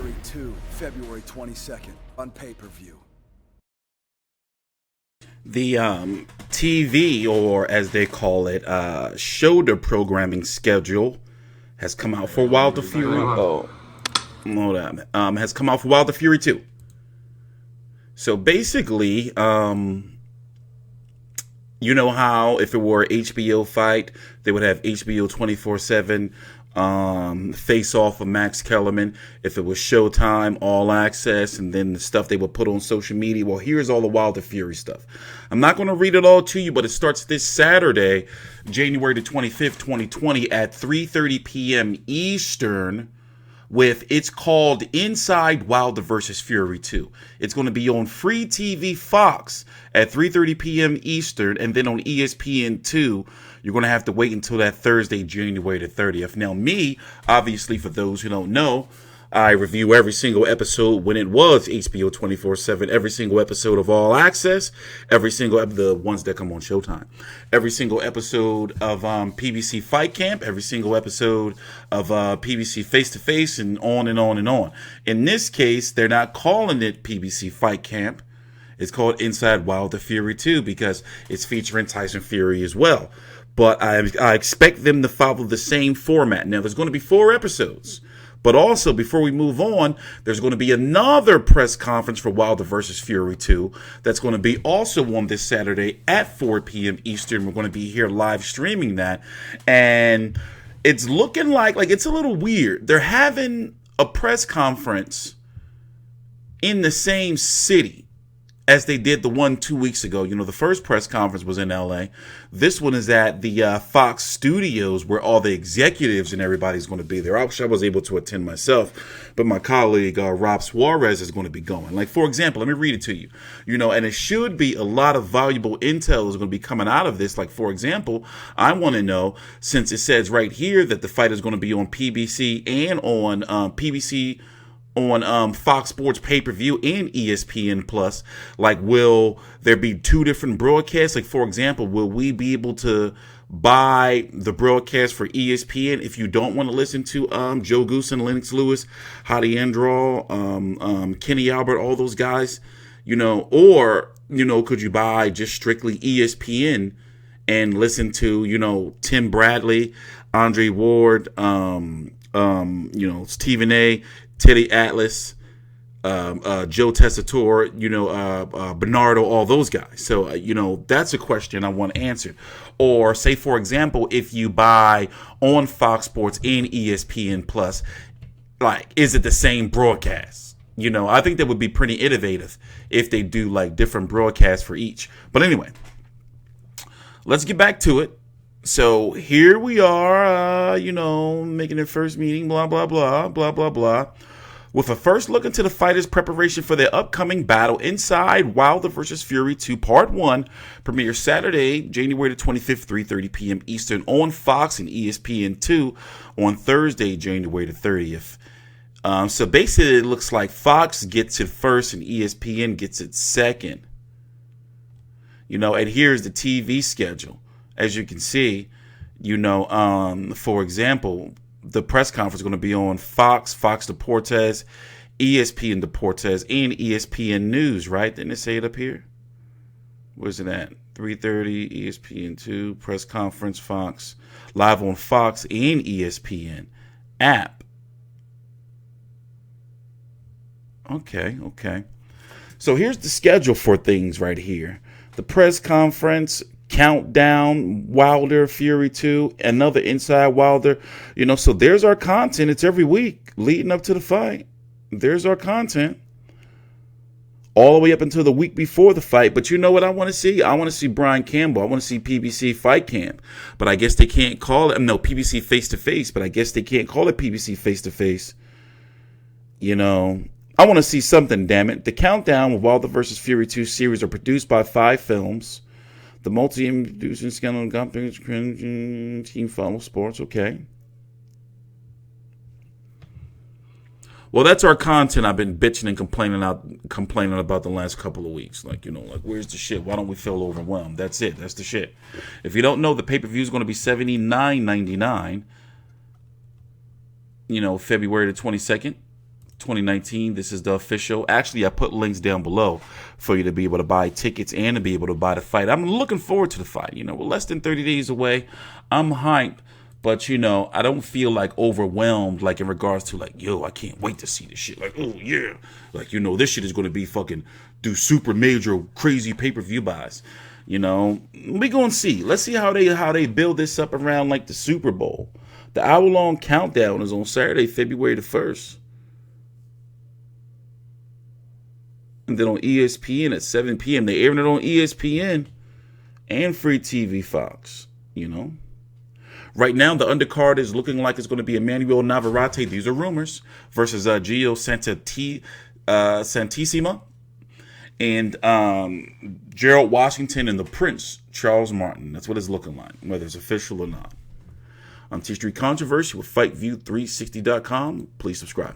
Fury II, February 22nd, on pay-per-view. The TV, or as they call it, shoulder programming schedule has come out for Wilder Fury. Oh, hold on. Has come out for Wilder Fury 2. So basically, you know how if it were an HBO fight, they would have HBO 24/7 face off of Max Kellerman. If it was Showtime, All Access, and then the stuff they would put on social media. Well, here's all the Wilder Fury stuff. I'm not going to read it all to you, but it starts this Saturday, January the 25th, 2020 at 3:30 p.m. Eastern. It's called Inside Wilder vs. Fury 2. It's going to be on free TV Fox at 3:30 p.m. Eastern, and then on ESPN2, you're going to have to wait until that Thursday, January the 30th. Now, me, obviously, for those who don't know, I review every single episode when it was HBO 24/7, every single episode of All Access, every single the ones that come on Showtime, every single episode of PBC Fight Camp, every single episode of PBC Face to Face, and on and on and on. In this case, they're not calling it PBC Fight Camp. It's called Inside Wilder Fury 2 because it's featuring Tyson Fury as well. But I expect them to follow the same format. Now, there's going to be 4 episodes. But also, before we move on, there's going to be another press conference for Wilder vs. Fury 2 that's going to be also on this Saturday at 4 p.m. Eastern. We're going to be here live streaming that. And it's looking like it's a little weird. They're having a press conference in the same city as they did the one 2 weeks ago. You know, the first press conference was in LA. This one is at the Fox Studios, where all the executives and everybody's going to be there. I wish I was able to attend myself, but my colleague Rob Suarez is going to be going. Like, for example, let me read it to you. You know, and it should be a lot of valuable intel is going to be coming out of this. Like, for example, I want to know, since it says right here that the fight is going to be on PBC and on PBC on Fox Sports pay-per-view and ESPN Plus, like, will there be 2 different broadcasts? Like, for example, will we be able to buy the broadcast for ESPN if you don't want to listen to Joe Goose and Lennox Lewis, Hadi Andral, Kenny Albert, all those guys, you know? Or, you know, could you buy just strictly ESPN and listen to, you know, Tim Bradley, Andre Ward, you know, Stephen A., Teddy Atlas, Joe Tessitore, you know, Bernardo, all those guys. So, you know, that's a question I want answered. Or say, for example, if you buy on Fox Sports and ESPN Plus, like, is it the same broadcast? You know, I think that would be pretty innovative if they do like different broadcasts for each. But anyway, let's get back to it. So here we are, you know, making their first meeting, blah, blah, blah, blah, blah, blah. With a first look into the fighters' preparation for their upcoming battle, Inside Wilder vs. Fury 2 Part 1 premieres Saturday, January the 25th, 3:30 p.m. Eastern on Fox and ESPN2 on Thursday, January the 30th. So basically, it looks like Fox gets it first and ESPN gets it second. You know, and here's the TV schedule. As you can see, you know, for example, the press conference is going to be on Fox, Fox Deportes, ESPN Deportes, and ESPN News, right? Didn't it say it up here? Where's it at? 3:30, ESPN2, press conference, Fox, live on Fox and ESPN app. Okay. So here's the schedule for things right here. The press conference, countdown, Wilder, Fury 2, another Inside Wilder. You know, so there's our content. It's every week leading up to the fight. There's our content. All the way up until the week before the fight. But you know what I want to see? I want to see Brian Campbell. I want to see PBC Fight Camp. But I guess they can't call it, no, PBC Face to Face. But I guess they can't call it PBC Face to Face. You know, I want to see something, damn it. The Countdown with Wilder vs. Fury 2 series are produced by 5 Films. The multi-producing scandal companies, Team Follow Sports, okay. Well, that's our content I've been bitching and complaining about the last couple of weeks. Like, you know, like, where's the shit? Why don't we feel overwhelmed? That's it. That's the shit. If you don't know, the pay-per-view is going to be $79.99. You know, February the 22nd, 2019. This is the official. Actually, I put links down below for you to be able to buy tickets and to be able to buy the fight. I'm looking forward to the fight. You know, we're less than 30 days away. I'm hyped, but you know, I don't feel like overwhelmed, like in regards to like, yo, I can't wait to see this shit. Like, oh yeah, like, you know, this shit is going to be fucking do super major crazy pay-per-view buys. You know, we gonna see. Let's see how they build this up around like the Super Bowl. The hour-long countdown is on Saturday, February the 1st. And then on ESPN at 7 p.m. They airing it on ESPN and Free TV Fox, you know. Right now, the undercard is looking like it's going to be Emanuel Navarrete. These are rumors. Versus Gio Santisima. And Gerald Washington and the Prince, Charles Martin. That's what it's looking like, whether it's official or not. I'm TstreeT Controversy with FightView360.com. Please subscribe.